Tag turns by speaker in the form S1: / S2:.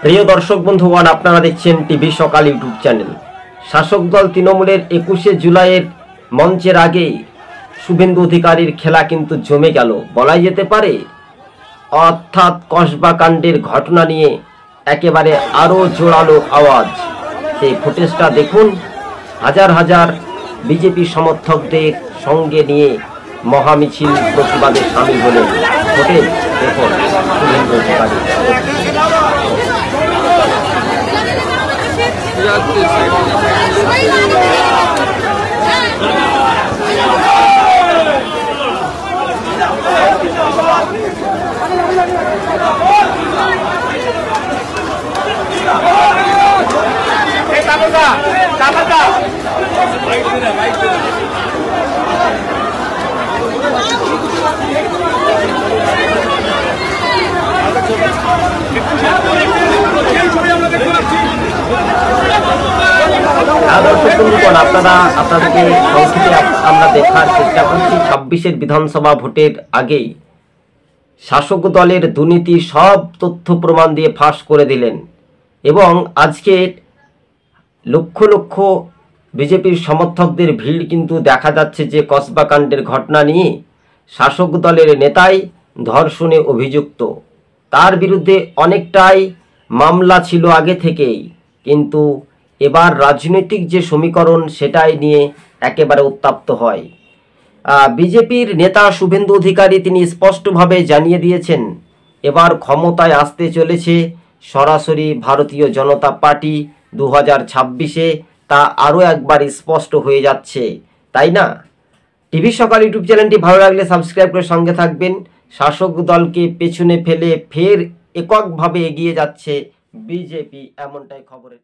S1: প্রিয় দর্শক বন্ধুগণ, আপনারা দেখছেন টিভি সকাল ইউটিউব চ্যানেল। শাসক দল তৃণমূলের 21শে জুলাইয়ের মঞ্চের আগে শুভেন্দু অধিকারীর খেলা কিন্তু জমে গেল বলাই যেতে পারে। অর্থাৎ কসবা কাণ্ডের ঘটনা নিয়ে একেবারে আরও জোরালো আওয়াজ। সেই ফুটেজটা দেখুন। হাজার হাজার বিজেপি সমর্থকদের সঙ্গে নিয়ে মহামিছিল প্রতিবাদে সামিল হলেন। ফুটেজ দেখুন শুভেন্দু অধিকারী। আপনাদেরকে সংক্ষেপে আমরা দেখার চেষ্টা করছি। 26-এর বিধানসভা ভোটের আগেই শাসক দলের দুর্নীতি সব তথ্য প্রমাণ দিয়ে ফাঁস করে দিলেন এবং আজকে লক্ষ লক্ষ বিজেপির সমর্থকদের ভিড় কিন্তু দেখা যাচ্ছে যে কসবা কাণ্ডের ঘটনা নিয়ে শাসক দলের নেতাই ধর্ষণে অভিযুক্ত। তার বিরুদ্ধে অনেকটাই মামলা ছিল আগে থেকেই, কিন্তু এবার রাজনৈতিক যে সমীকরণ সেটাই নিয়ে একেবারে উত্তপ্ত হয়। বিজেপির নেতা শুভেন্দু অধিকারী তিনি স্পষ্টভাবে জানিয়ে দিয়েছেন এবার ক্ষমতায় আসতে চলেছে সরাসরি ভারতীয় জনতা পার্টি 2026-এ। তা আরও একবার স্পষ্ট হয়ে যাচ্ছে, তাই না? টিভি সকাল ইউটিউব চ্যানেলটি ভালো লাগলে সাবস্ক্রাইব করে সঙ্গে থাকবেন। শাসক দলকে পেছনে ফেলে ফের এককভাবে এগিয়ে যাচ্ছে বিজেপি, এমনটাই খবরের।